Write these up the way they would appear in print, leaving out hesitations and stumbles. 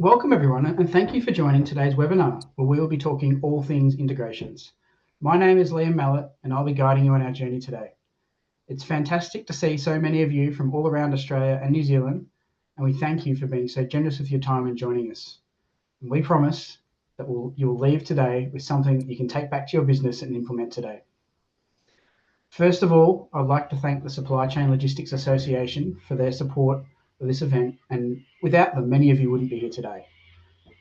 Welcome everyone, and thank you for joining today's webinar, where we will be talking all things integrations. My name is Liam Mallett, and I'll be guiding you on our journey today. It's fantastic to see so many of you from all around Australia and New Zealand, and we thank you for being so generous with your time and joining us. And we promise that you will leave today with something that you can take back to your business and implement today. First of all, I'd like to thank the Supply Chain Logistics Association for their support of this event, and without them, many of you wouldn't be here today.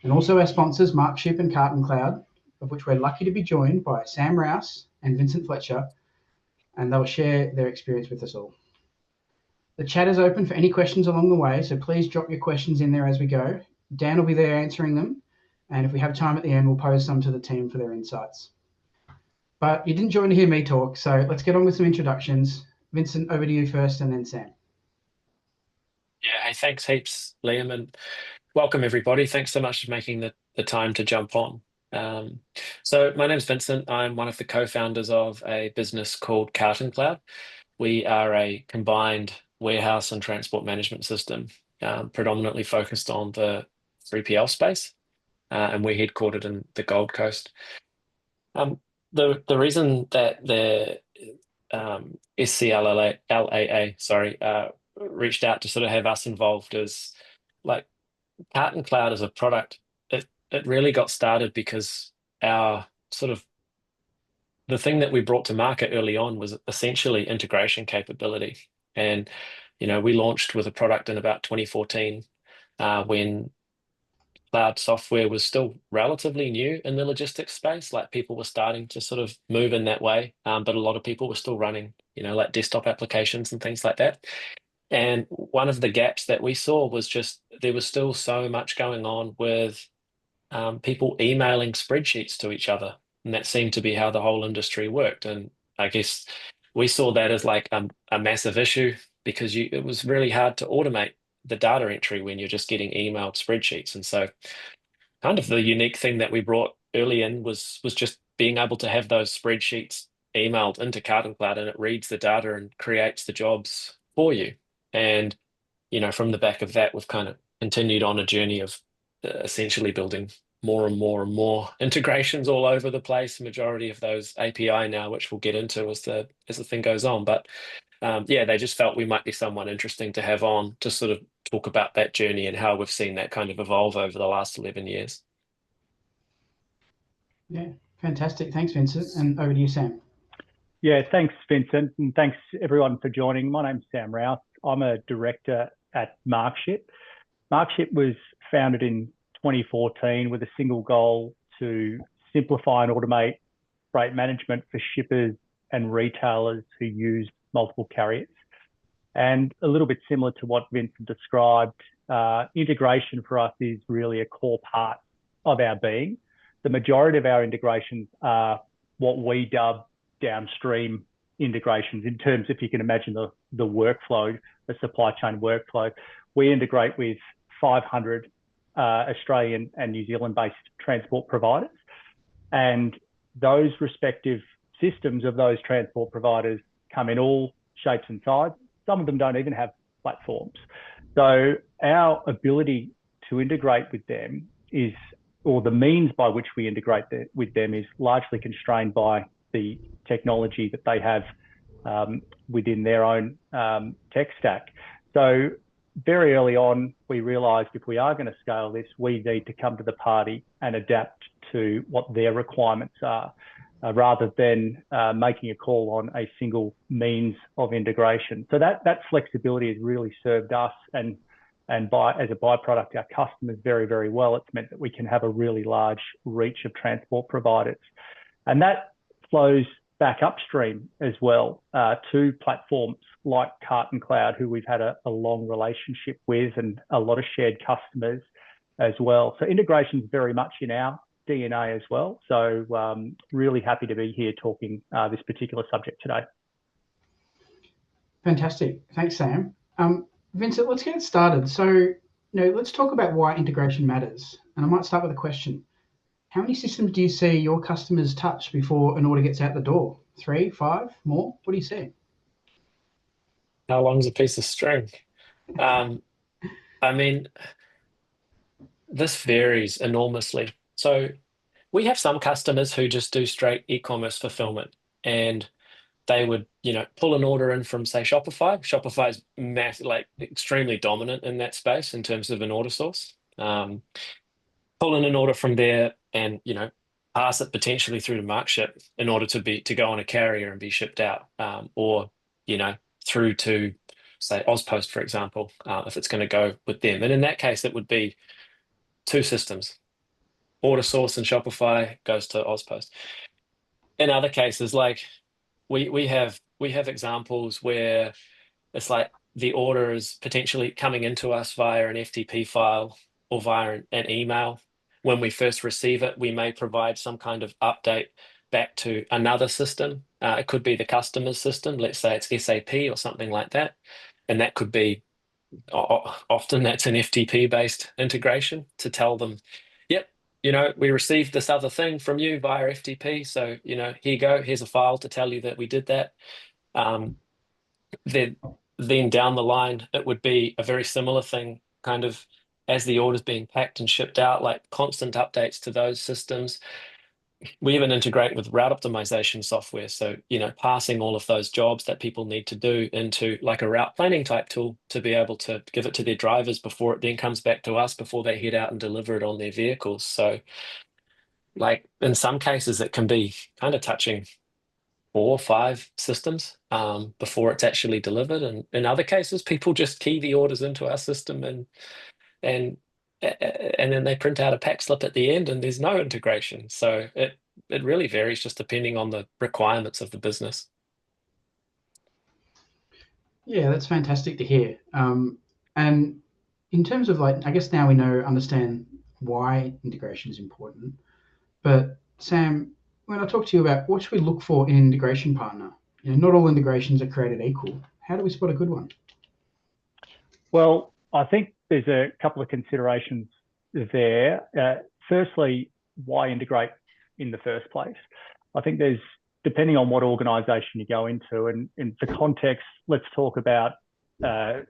And also our sponsors, MachShip and CartonCloud, of which we're lucky to be joined by Sam Rouse and Vincent Fletcher, and they'll share their experience with us all. The chat is open for any questions along the way, so please drop your questions in there as we go. Dan will be there answering them, and if we have time at the end, we'll pose some to the team for their insights. But you didn't join to hear me talk, so let's get on with some introductions. Vincent, over to you first, and then Sam. Yeah, hey, thanks heaps, Liam, and welcome everybody. Thanks so much for making the time to jump on. So my name's Vincent. I'm one of the co-founders of a business called CartonCloud. We are a combined warehouse and transport management system, predominantly focused on the 3PL space, and we're headquartered in the Gold Coast. The reason that the SCLAA reached out to sort of have us involved is like CartonCloud as a product. It really got started because our sort of the thing that we brought to market early on was essentially integration capability. And, we launched with a product in about 2014 when cloud software was still relatively new in the logistics space. Like people were starting to sort of move in that way, but a lot of people were still running, like desktop applications and things like that. And one of the gaps that we saw was just there was still so much going on with people emailing spreadsheets to each other. And that seemed to be how the whole industry worked. And I guess we saw that as like a massive issue because it was really hard to automate the data entry when you're just getting emailed spreadsheets. And so kind of the unique thing that we brought early in was just being able to have those spreadsheets emailed into CartonCloud, and it reads the data and creates the jobs for you. And, from the back of that, we've kind of continued on a journey of essentially building more and more and more integrations all over the place. Majority of those API now, which we'll get into as the thing goes on. But they just felt we might be someone interesting to have on to sort of talk about that journey and how we've seen that kind of evolve over the last 11 years. Yeah, fantastic. Thanks, Vincent. And over to you, Sam. Yeah, thanks, Vincent, and thanks everyone for joining. My name's Sam Rouse. I'm a director at MachShip. MachShip was founded in 2014 with a single goal to simplify and automate freight management for shippers and retailers who use multiple carriers. And a little bit similar to what Vincent described, integration for us is really a core part of our being. The majority of our integrations are what we dub downstream integrations in terms, if you can imagine the workflow, the supply chain workflow. We integrate with 500 Australian and New Zealand-based transport providers, and those respective systems of those transport providers come in all shapes and sizes. Some of them don't even have platforms. So our ability to integrate with them or the means by which we integrate with them is largely constrained by the technology that they have within their own tech stack. So very early on, we realized if we are going to scale this, we need to come to the party and adapt to what their requirements are, rather than making a call on a single means of integration. So that flexibility has really served us and as a byproduct, our customers very, very well. It's meant that we can have a really large reach of transport providers. And that flows back upstream as well to platforms like CartonCloud, who we've had a long relationship with and a lot of shared customers as well. So integration is very much in our DNA as well. So really happy to be here talking this particular subject today. Fantastic. Thanks, Sam. Vincent, let's get started. So, let's talk about why integration matters. And I might start with a question. How many systems do you see your customers touch before an order gets out the door? 3, 5, more? What do you see? How long's a piece of string? I mean, this varies enormously. So we have some customers who just do straight e-commerce fulfillment, and they would, pull an order in from, say, Shopify. Shopify is like extremely dominant in that space in terms of an order source. Pull in an order from there and, pass it potentially through to MachShip in order to go on a carrier and be shipped out, or, through to, say, Ozpost, for example, if it's going to go with them. And in that case, it would be two systems. Order source and Shopify goes to Ozpost. In other cases, like we have examples where it's like the order is potentially coming into us via an FTP file or via an email. When we first receive it, we may provide some kind of update back to another system. It could be the customer's system, let's say it's SAP or something like that. And that could be, often that's an FTP based integration to tell them, yep, we received this other thing from you via FTP. So, here you go. Here's a file to tell you that we did that. Then down the line, it would be a very similar thing, kind of as the order's being packed and shipped out, like constant updates to those systems. We even integrate with route optimization software. So, passing all of those jobs that people need to do into like a route planning type tool to be able to give it to their drivers before it then comes back to us before they head out and deliver it on their vehicles. So, like in some cases, it can be kind of touching 4 or 5 systems before it's actually delivered. And in other cases, people just key the orders into our system and then they print out a pack slip at the end and there's no integration. So it really varies just depending on the requirements of the business. Yeah, that's fantastic to hear. And in terms of I guess now we understand why integration is important. But Sam, when I talk to you about what should we look for in an integration partner, not all integrations are created equal. How do we spot a good one? Well, I think there's a couple of considerations there. Firstly, why integrate in the first place? I think there's, depending on what organisation you go into, and for context, let's talk about a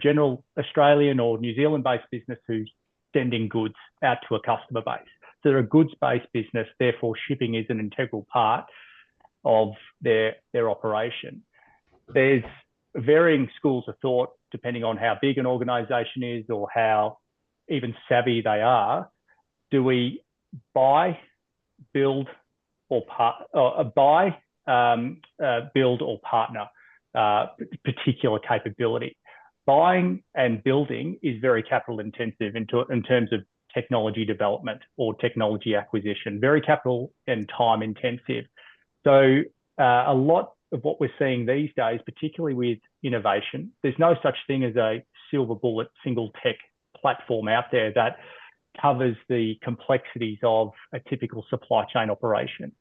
general Australian or New Zealand-based business who's sending goods out to a customer base. So they're a goods-based business, therefore shipping is an integral part of their operation. There's varying schools of thought depending on how big an organisation is or how even savvy they are. Do we buy, build, or build or partner particular capability? Buying and building is very capital intensive in terms of technology development or technology acquisition, very capital and time intensive. So a lot of what we're seeing these days, particularly with innovation, there's no such thing as a silver bullet single tech platform out there that covers the complexities of a typical supply chain operation.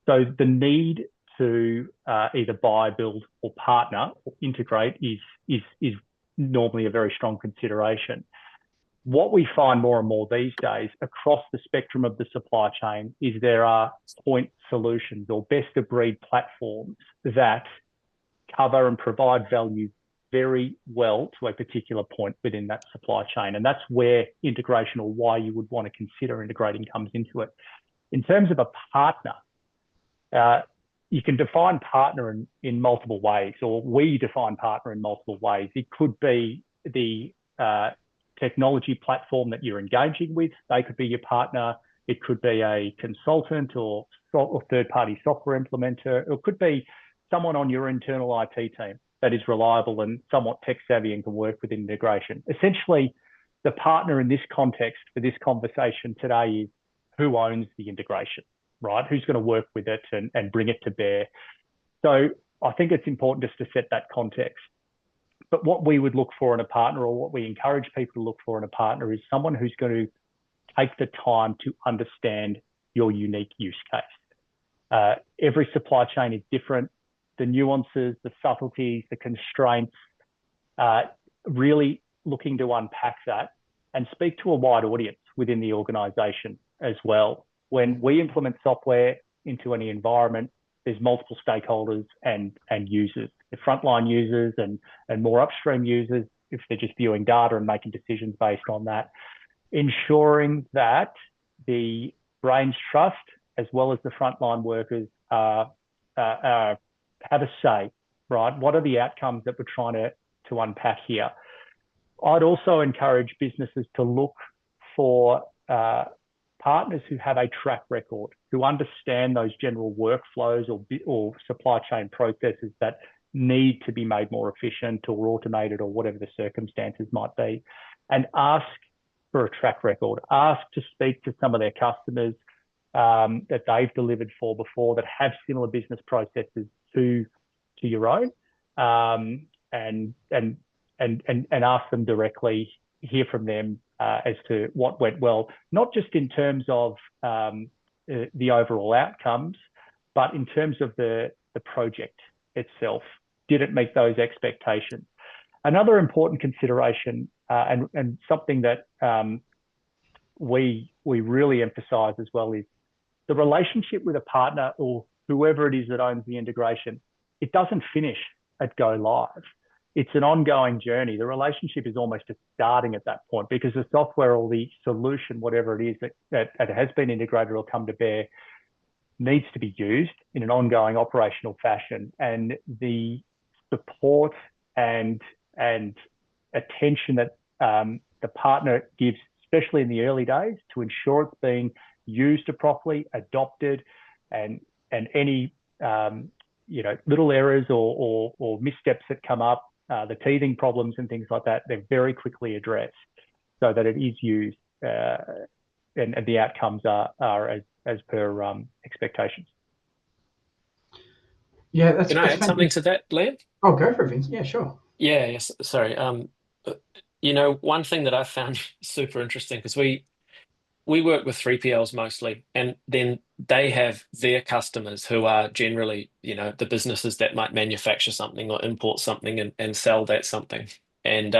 So the need to either buy, build, or partner or integrate is normally a very strong consideration. What we find more and more these days across the spectrum of the supply chain is there are point solutions or best of breed platforms that cover and provide value very well to a particular point within that supply chain. And that's where integration, or why you would want to consider integrating, comes into it. In terms of a partner, you can define partner in multiple ways, or we define partner in multiple ways. It could be the technology platform that you're engaging with. They could be your partner. It could be a consultant or third-party software implementer. It could be someone on your internal IT team that is reliable and somewhat tech-savvy and can work with integration. Essentially, the partner in this context for this conversation today is who owns the integration, right? Who's going to work with it and bring it to bear. So I think it's important just to set that context. But what we would look for in a partner, or what we encourage people to look for in a partner, is someone who's going to take the time to understand your unique use case. Every supply chain is different. The nuances, the subtleties, the constraints, really looking to unpack that and speak to a wide audience within the organisation as well. When we implement software into any environment, there's multiple stakeholders and users, the frontline users and more upstream users, if they're just viewing data and making decisions based on that. ensuring that the brains trust as well as the frontline workers have a say, right? What are the outcomes that we're trying to unpack here? I'd also encourage businesses to look for partners who have a track record, who understand those general workflows or supply chain processes that need to be made more efficient or automated or whatever the circumstances might be, and ask for a track record. Ask to speak to some of their customers that they've delivered for before that have similar business processes to your own, and ask them directly, hear from them as to what went well, not just in terms of the overall outcomes, but in terms of the project itself. Did it meet those expectations? Another important consideration, and something that we really emphasize as well, is the relationship with a partner or whoever it is that owns the integration. It doesn't finish at go live. It's an ongoing journey. The relationship is almost just starting at that point, because the software or the solution, whatever it is that has been integrated or come to bear, needs to be used in an ongoing operational fashion. And the support and attention that the partner gives, especially in the early days, to ensure it's being used properly, adopted, and any little errors or missteps that come up, the teething problems and things like that, they're very quickly addressed so that it is used and the outcomes are as per expectations. Yeah, that's. Can I add something to that, Liam? Oh, go for it, Vince. Yeah, sure. Yeah, yes. Sorry. One thing that I found super interesting, because we work with 3PLs mostly, and then they have their customers who are generally, the businesses that might manufacture something or import something and sell that something. And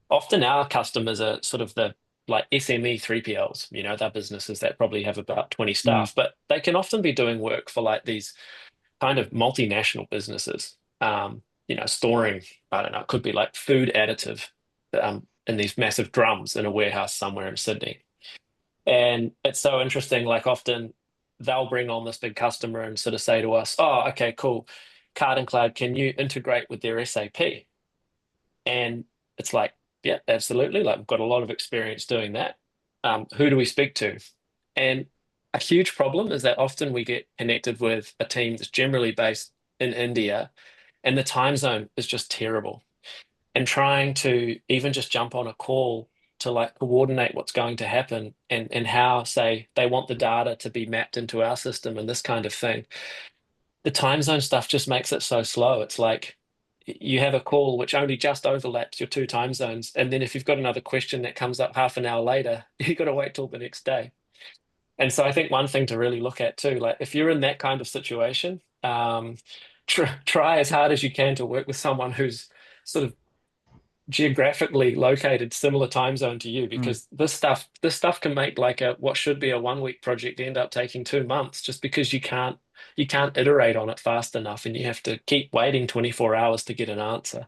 often our customers are sort of the like SME 3PLs, they're businesses that probably have about 20 staff, but they can often be doing work for like these kind of multinational businesses, storing, I don't know, it could be like food additive in these massive drums in a warehouse somewhere in Sydney. And it's so interesting, like often they'll bring on this big customer and sort of say to us, oh, okay, cool. CartonCloud, can you integrate with their SAP? And it's like, yeah, absolutely. Like we've got a lot of experience doing that. Who do we speak to? And a huge problem is that often we get connected with a team that's generally based in India, and the time zone is just terrible. And trying to even just jump on a call to like coordinate what's going to happen and how, say, they want the data to be mapped into our system and this kind of thing. The time zone stuff just makes it so slow. It's like you have a call which only just overlaps your two time zones. And then if you've got another question that comes up half an hour later, you've got to wait till the next day. And so I think one thing to really look at too, like if you're in that kind of situation, try as hard as you can to work with someone who's sort of geographically located similar time zone to you, because this stuff can make like what should be a 1 week project end up taking 2 months, just because you can't iterate on it fast enough and you have to keep waiting 24 hours to get an answer.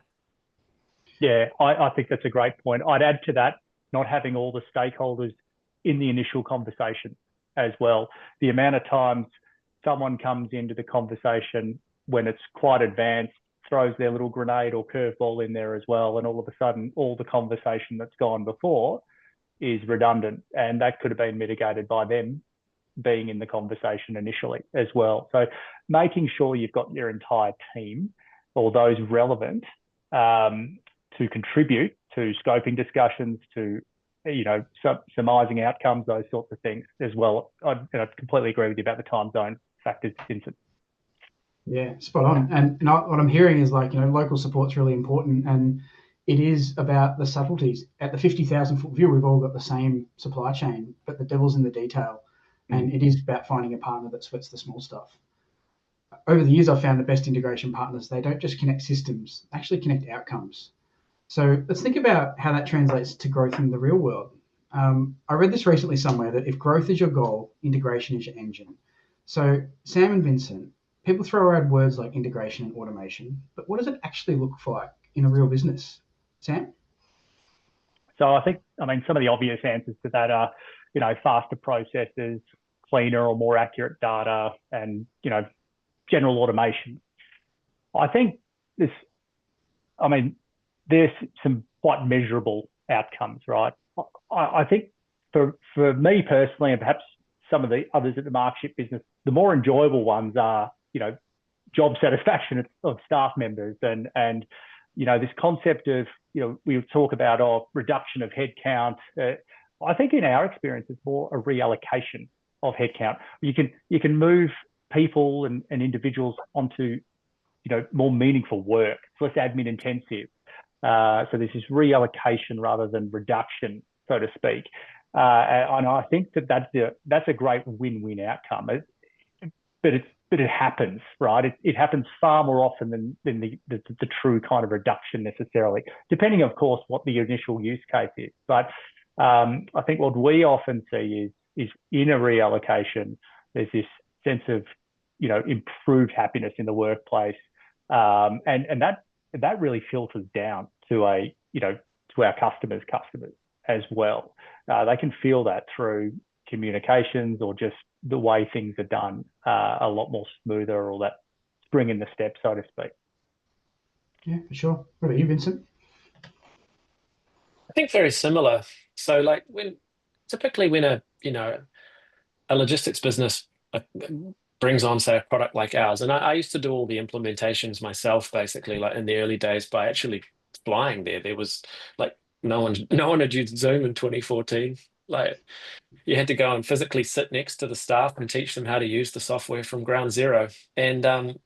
Yeah, I think that's a great point. I'd add to that, not having all the stakeholders in the initial conversation as well. The amount of times someone comes into the conversation when it's quite advanced, throws their little grenade or curveball in there as well, and all of a sudden all the conversation that's gone before is redundant, and that could have been mitigated by them being in the conversation initially as well. So making sure you've got your entire team or those relevant to contribute to scoping discussions, to surmising outcomes, those sorts of things as well. I completely agree with you about the time zone factors, Vincent. Yeah, spot on. And what I'm hearing is like, local support's really important, and it is about the subtleties. At the 50,000 foot view, we've all got the same supply chain, but the devil's in the detail. And it is about finding a partner that sweats the small stuff. Over the years, I've found the best integration partners, they don't just connect systems, they actually connect outcomes. So let's think about how that translates to growth in the real world. I read this recently somewhere that if growth is your goal, integration is your engine. So Sam and Vincent, people throw around words like integration and automation, but what does it actually look like in a real business? Sam? So I think, I mean, some of the obvious answers to that are, faster processes, cleaner or more accurate data, and, general automation. I think this, I mean, there's some quite measurable outcomes, right? I think for me personally, and perhaps some of the others at the MachShip business, the more enjoyable ones are, job satisfaction of staff members and this concept of, we talk about reduction of headcount. I think in our experience, it's more a reallocation of headcount. You can move people and individuals onto, more meaningful work. It's less admin intensive. So there's this reallocation rather than reduction, so to speak. And I think that's a great win-win outcome. But it happens, right? It happens far more often than the true kind of reduction necessarily, depending, of course, what the initial use case is. But I think what we often see is in a reallocation, there's this sense of, improved happiness in the workplace, and that really filters down to to our customers as well. They can feel that through communications or just the way things are done a lot more smoother, or that spring in the step, so to speak. Yeah, for sure. What about you, Vincent? I think very similar. So like typically when a logistics business brings on, say, a product like ours, and I used to do all the implementations myself, basically, like in the early days by actually flying there. There was like no one had used Zoom in 2014. Like you had to go and physically sit next to the staff and teach them how to use the software from ground zero. And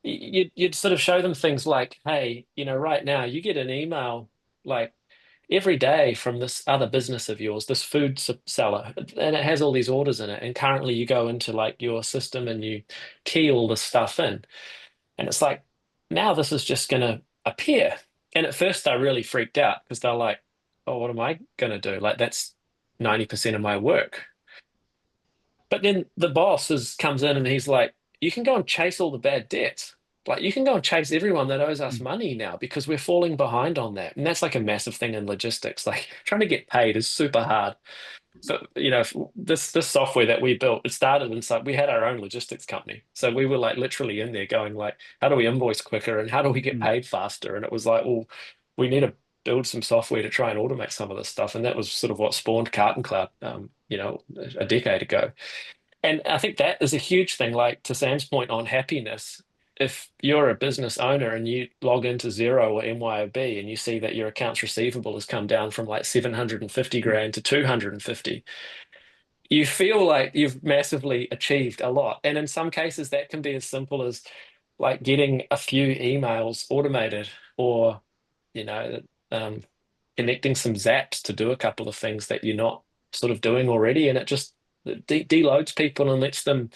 you'd sort of show them things like, hey, right now you get an email like every day from this other business of yours, this food seller, and it has all these orders in it. And currently you go into like your system and you key all this stuff in. And it's like, now this is just going to appear. And at first I really freaked out because they're like, oh, what am I going to do? Like that's 90% of my work. But then the boss comes in and he's like, you can go and chase all the bad debts. Like you can go and chase everyone that owes us money now because we're falling behind on that. And that's like a massive thing in logistics. Like trying to get paid is super hard. So, this software that we built, it started inside, we had our own logistics company. So we were like literally in there going like, how do we invoice quicker and how do we get paid faster? And it was like, well, we need to build some software to try and automate some of this stuff. And that was sort of what spawned CartonCloud, a decade ago. And I think that is a huge thing, like to Sam's point on happiness. If you're a business owner and you log into Xero or MYOB and you see that your accounts receivable has come down from like 750 grand to 250, you feel like you've massively achieved a lot. And in some cases, that can be as simple as like getting a few emails automated or, connecting some zaps to do a couple of things that you're not sort of doing already. And it just deloads people and lets them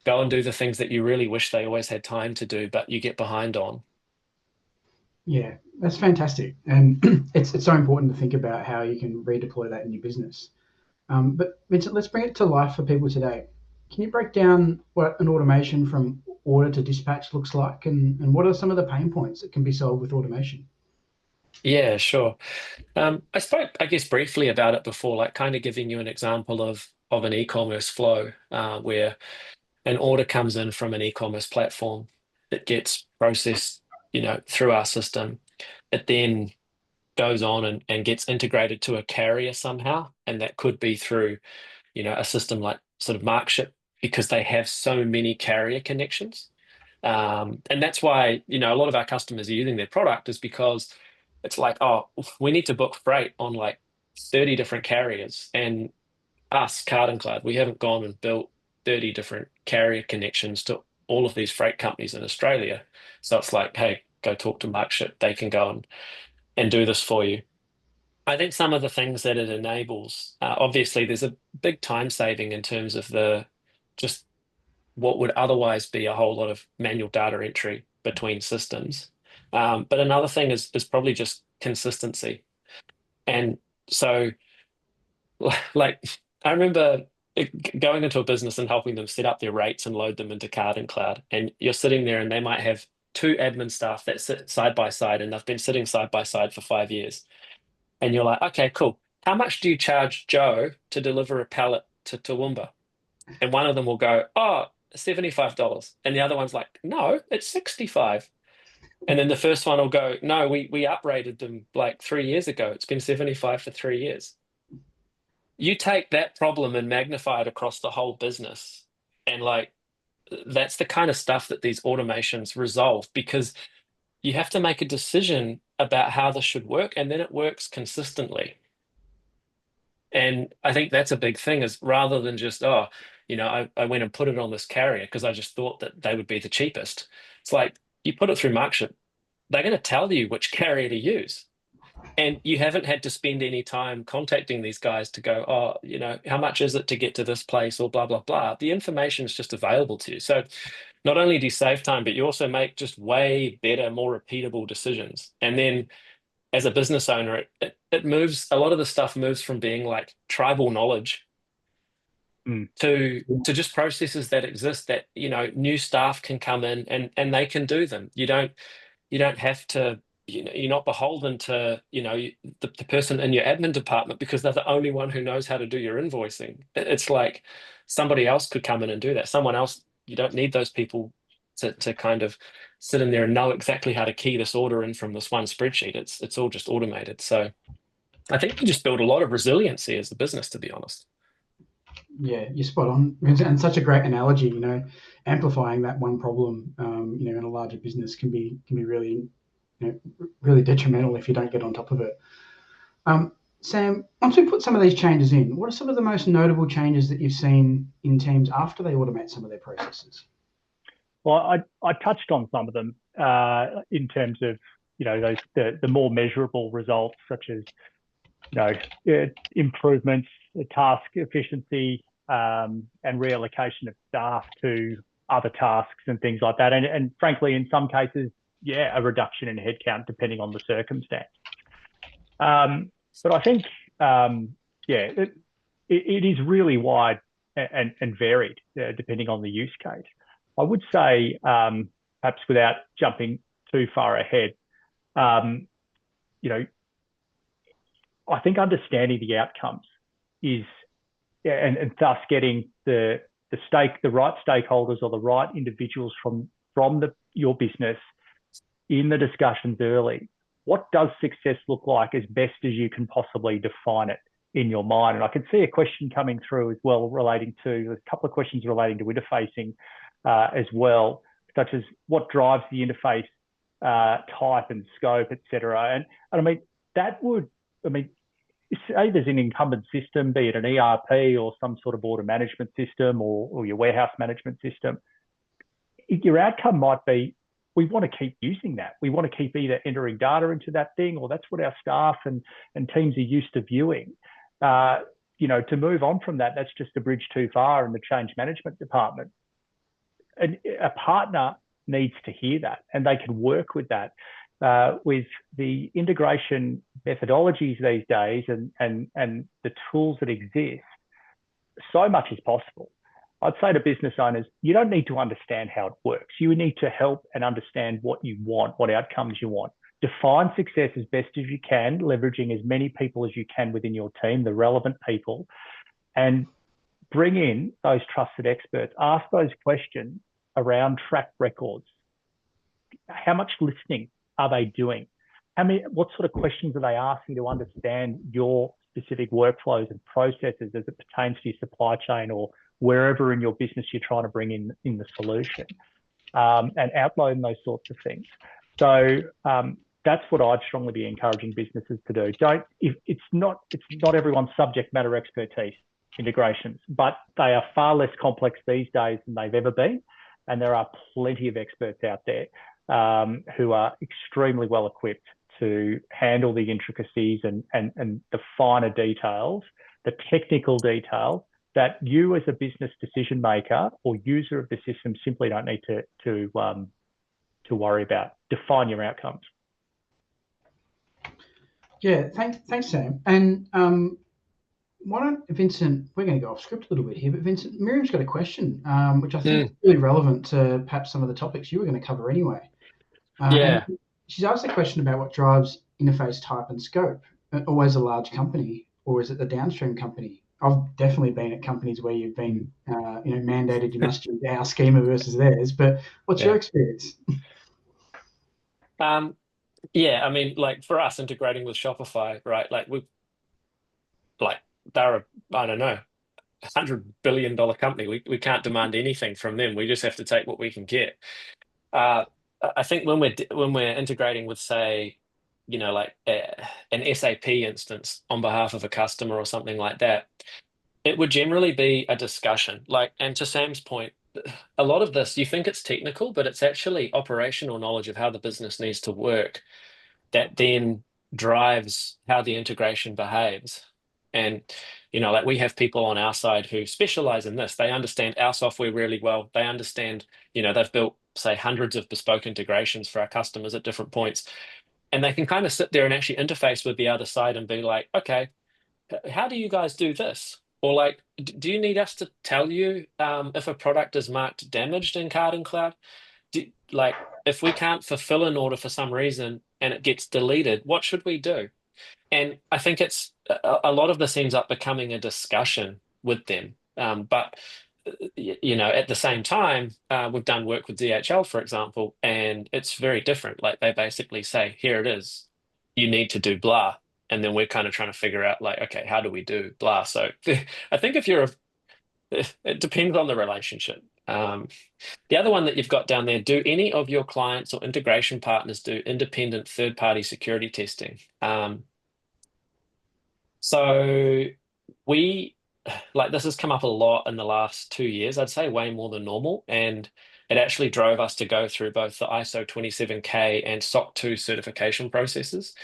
go and do the things that you really wish they always had time to do, but you get behind on. Yeah, that's fantastic. And it's so important to think about how you can redeploy that in your business. But Vincent, let's bring it to life for people today. Can you break down what an automation from order to dispatch looks like and what are some of the pain points that can be solved with automation? Yeah, sure. I spoke, I guess, briefly about it before, like kind of giving you an example of an e-commerce flow where an order comes in from an e-commerce platform. It gets processed, through our system. It then goes on and gets integrated to a carrier somehow, and that could be through, a system like sort of MachShip because they have so many carrier connections. And that's why, a lot of our customers are using their product is because it's like, oh, we need to book freight on like 30 different carriers. And us, CartonCloud, we haven't gone and built 30 different carrier connections to all of these freight companies in Australia. So it's like, hey, go talk to MachShip. They can go and do this for you. I think some of the things that it enables, obviously, there's a big time saving in terms of just what would otherwise be a whole lot of manual data entry between systems. But another thing is probably just consistency. And so, like, I remember going into a business and helping them set up their rates and load them into CartonCloud. And you're sitting there and they might have two admin staff that sit side by side and they've been sitting side by side for 5 years. And you're like, okay, cool. How much do you charge Joe to deliver a pallet to Toowoomba? And one of them will go, oh, $75. And the other one's like, no, it's 65. And then the first one will go, no, we uprated them like 3 years ago. It's been 75 for 3 years. You take that problem and magnify it across the whole business. And like, that's the kind of stuff that these automations resolve, because you have to make a decision about how this should work, and then it works consistently. And I think that's a big thing, is rather than just, oh, I went and put it on this carrier because I just thought that they would be the cheapest. It's like, you put it through MachShip, they're going to tell you which carrier to use. And you haven't had to spend any time contacting these guys to go, oh, how much is it to get to this place, or blah, blah, blah. The information is just available to you. So not only do you save time, but you also make just way better, more repeatable decisions. And then as a business owner, it moves, a lot of the stuff moves from being like tribal knowledge to just processes that exist that, new staff can come in and they can do them. You don't have to, you're not beholden to, the person in your admin department because they're the only one who knows how to do your invoicing. It's like somebody else could come in and do that. Someone else, you don't need those people to kind of sit in there and know exactly how to key this order in from this one spreadsheet. It's all just automated. So I think you just build a lot of resiliency as a business, to be honest. Yeah, you're spot on. And such a great analogy, amplifying that one problem, in a larger business can be really, really detrimental if you don't get on top of it. Sam, once we put some of these changes in, what are some of the most notable changes that you've seen in teams after they automate some of their processes? Well, I touched on some of them in terms of those the more measurable results, such as improvements, task efficiency, and reallocation of staff to other tasks and things like that. And frankly, in some cases, a reduction in headcount depending on the circumstance. But I think, it is really wide and varied depending on the use case. I would say, perhaps without jumping too far ahead, I think understanding the outcomes is, and thus getting the right stakeholders or the right individuals from your business in the discussions early. What does success look like as best as you can possibly define it in your mind? And I can see a question coming through as well there's a couple of questions relating to interfacing as well, such as what drives the interface type and scope, etc. And I mean, say there's an incumbent system, be it an ERP or some sort of order management system or your warehouse management system. Your outcome might be, we want to keep using that. We want to keep either entering data into that thing, or that's what our staff and teams are used to viewing. To move on from that, that's just a bridge too far in the change management department. And a partner needs to hear that, and they can work with that. With the integration methodologies these days and the tools that exist, so much is possible. I'd say to business owners, you don't need to understand how it works. You need to help and understand what you want, what outcomes you want. Define success as best as you can, leveraging as many people as you can within your team, the relevant people, and bring in those trusted experts. Ask those questions around track records. How much listening are they doing? What sort of questions are they asking to understand your specific workflows and processes as it pertains to your supply chain or wherever in your business you're trying to bring in the solution, and outline those sorts of things. So that's what I'd strongly be encouraging businesses to do. It's not everyone's subject matter expertise, integrations, but they are far less complex these days than they've ever been. And there are plenty of experts out there who are extremely well equipped to handle the intricacies and the finer details, the technical details that you as a business decision maker or user of the system simply don't need to worry about. Define your outcomes. Yeah, thanks, Sam. And why don't, Vincent, we're going to go off script a little bit here, but Vincent, Miriam's got a question, which I think is really relevant to perhaps some of the topics you were going to cover anyway. Yeah. She's asked a question about what drives interface type and scope. always a large company, or is it the downstream company? I've definitely been at companies where you've been, mandated you must use our schema versus theirs. But what's your experience? Yeah, I mean, like for us integrating with Shopify, right? They're I don't know, $100 billion company. We can't demand anything from them. We just have to take what we can get. Uh, I think when we're integrating with, say, like an SAP instance on behalf of a customer or something like that, it would generally be a discussion. And to Sam's point, a lot of this, you think it's technical, but it's actually operational knowledge of how the business needs to work that then drives how the integration behaves. And, like we have people on our side who specialize in this. They understand our software really well. They understand, they've built, say, hundreds of bespoke integrations for our customers at different points. And they can kind of sit there and actually interface with the other side and be like, okay, how do you guys do this? Or like, do you need us to tell you if a product is marked damaged in CartonCloud? Like, if we can't fulfill an order for some reason and it gets deleted, what should we do? And I think it's a lot of this ends up becoming a discussion with them. But at the same time, we've done work with DHL, for example, and it's very different. Like they basically say, here it is, you need to do blah. And then we're kind of trying to figure out like, okay, how do we do blah? So I think it depends on the relationship. The other one that you've got down there, do any of your clients or integration partners do independent third-party security testing? So this has come up a lot in the last 2 years, I'd say way more than normal. And it actually drove us to go through both the ISO 27K and SOC 2 certification processes.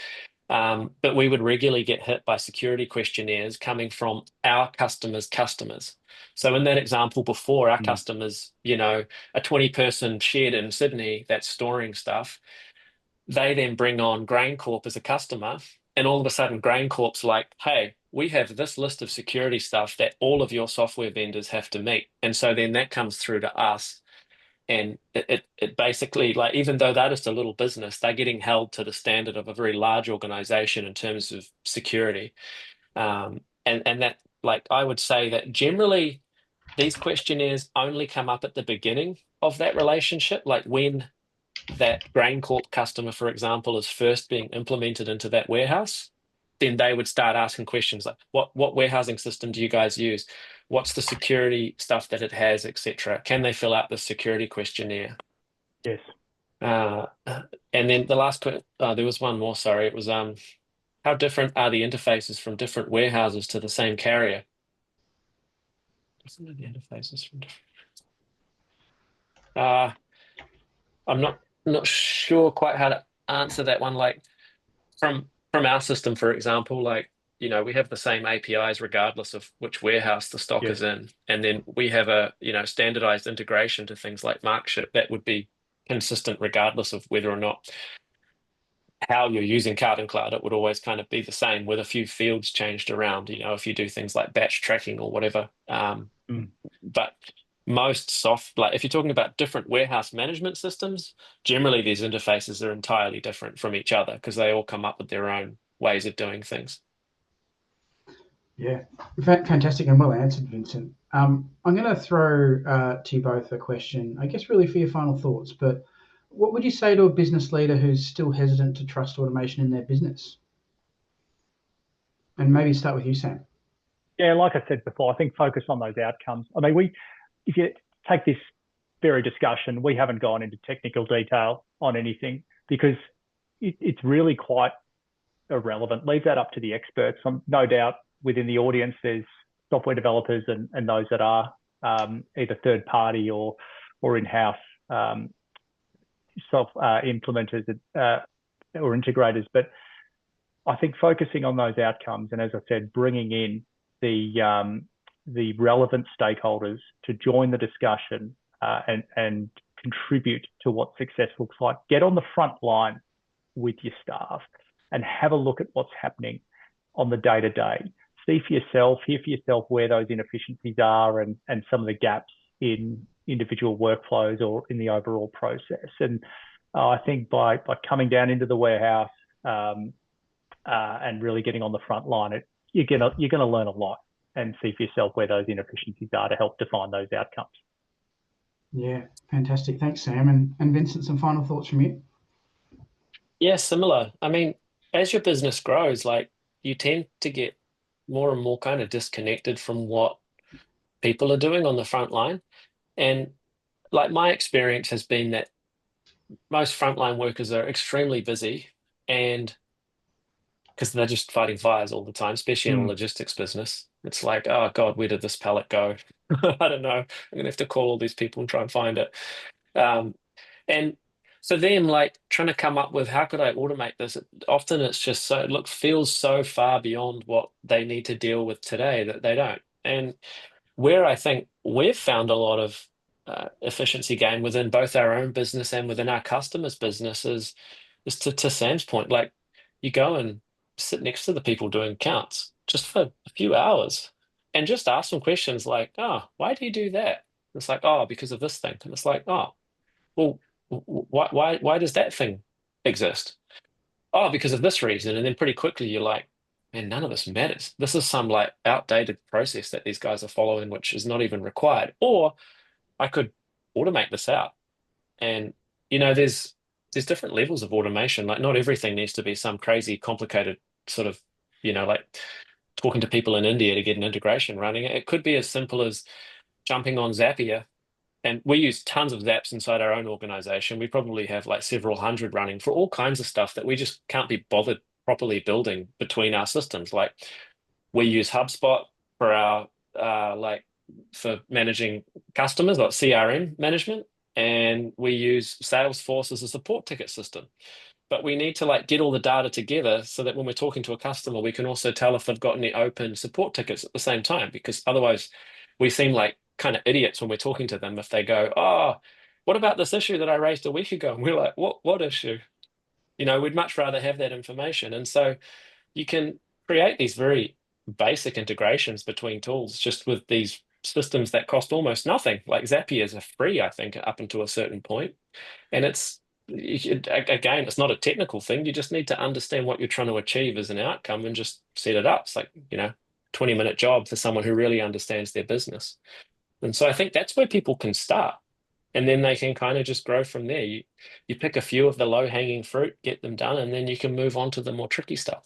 But we would regularly get hit by security questionnaires coming from our customers' customers. So in that example before, our customers, a 20-person shed in Sydney that's storing stuff, they then bring on GrainCorp as a customer, and all of a sudden GrainCorp's like, hey, we have this list of security stuff that all of your software vendors have to meet. And so then that comes through to us. And it basically, like, even though they're just a little business, they're getting held to the standard of a very large organization in terms of security. And that, like, I would say that generally these questionnaires only come up at the beginning of that relationship, like when that GrainCorp customer, for example, is first being implemented into that warehouse. Then they would start asking questions like, what warehousing system do you guys use? What's the security stuff that it has, etc.? Can they fill out the security questionnaire? Yes. And then the last question, there was one more, sorry. It was how different are the interfaces from different warehouses to the same carrier? Different are the interfaces from different. I'm not sure quite how to answer that one. Like from our system, for example, like, we have the same APIs regardless of which warehouse the stock is in. And then we have a, standardized integration to things like MachShip that would be consistent regardless of whether or not how you're using CartonCloud. It would always kind of be the same with a few fields changed around, if you do things like batch tracking or whatever. But most like if you're talking about different warehouse management systems, generally these interfaces are entirely different from each other because they all come up with their own ways of doing things. Yeah, fantastic and well answered, Vincent. I'm going to throw to you both a question, I guess really for your final thoughts, but what would you say to a business leader who's still hesitant to trust automation in their business? And maybe start with you, Sam. Yeah, like I said before, I think focus on those outcomes. I mean, if you take this very discussion, we haven't gone into technical detail on anything because it's really quite irrelevant. Leave that up to the experts. No doubt within the audience, there's software developers and those that are either third party or in-house implementers or integrators. But I think focusing on those outcomes and, as I said, bringing in the relevant stakeholders to join the discussion and contribute to what success looks like. Get on the front line with your staff and have a look at what's happening on the day-to-day. See for yourself, hear for yourself where those inefficiencies are and some of the gaps in individual workflows or in the overall process. And I think by coming down into the warehouse, and really getting on the front line, you're gonna learn a lot and see for yourself where those inefficiencies are to help define those outcomes. Yeah, fantastic. Thanks, Sam. And Vincent, some final thoughts from you? Yeah, similar. I mean, as your business grows, like you tend to get more and more kind of disconnected from what people are doing on the front line. And like my experience has been that most frontline workers are extremely busy and because they're just fighting fires all the time, especially in a logistics business. It's like, oh God, where did this pallet go? I don't know. I'm gonna have to call all these people and try and find it. And for them, like trying to come up with how could I automate this? Often it's just feels so far beyond what they need to deal with today that they don't. And where I think we've found a lot of efficiency gain within both our own business and within our customers' businesses is to Sam's point, like you go and sit next to the people doing counts just for a few hours and just ask them questions like, oh, why do you do that? And it's like, oh, because of this thing. And it's like, oh, well, why does that thing exist? Oh, because of this reason. And then pretty quickly you're like, man, none of this matters. This is some like outdated process that these guys are following, which is not even required. Or I could automate this out. And there's different levels of automation. Like not everything needs to be some crazy complicated sort of, like talking to people in India to get an integration running. It could be as simple as jumping on Zapier. And we use tons of Zaps inside our own organization. We probably have like several hundred running for all kinds of stuff that we just can't be bothered properly building between our systems. Like we use HubSpot for our for managing customers, like CRM management, and we use Salesforce as a support ticket system. But we need to like get all the data together so that when we're talking to a customer, we can also tell if they've got any open support tickets at the same time, because otherwise we seem like kind of idiots when we're talking to them if they go, oh, what about this issue that I raised a week ago? And we're like, what issue? We'd much rather have that information. And so you can create these very basic integrations between tools just with these systems that cost almost nothing. Like Zapier is free, I think, up until a certain point. And again, it's not a technical thing. You just need to understand what you're trying to achieve as an outcome and just set it up. It's like, 20-minute job for someone who really understands their business. And so I think that's where people can start. And then they can kind of just grow from there. You pick a few of the low-hanging fruit, get them done, and then you can move on to the more tricky stuff.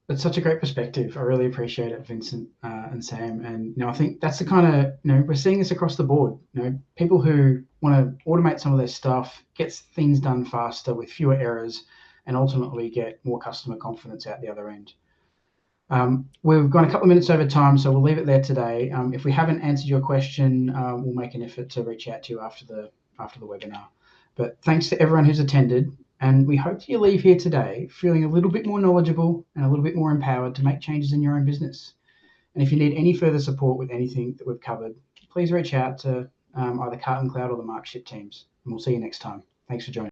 That's such a great perspective. I really appreciate it, Vincent and Sam. And I think that's the kind of we're seeing this across the board. People who want to automate some of their stuff, get things done faster with fewer errors, and ultimately get more customer confidence out the other end. We've gone a couple of minutes over time, so we'll leave it there today. If we haven't answered your question, we'll make an effort to reach out to you after the webinar. But thanks to everyone who's attended. And we hope that you leave here today feeling a little bit more knowledgeable and a little bit more empowered to make changes in your own business. And if you need any further support with anything that we've covered, please reach out to either CartonCloud or the MachShip teams. And we'll see you next time. Thanks for joining.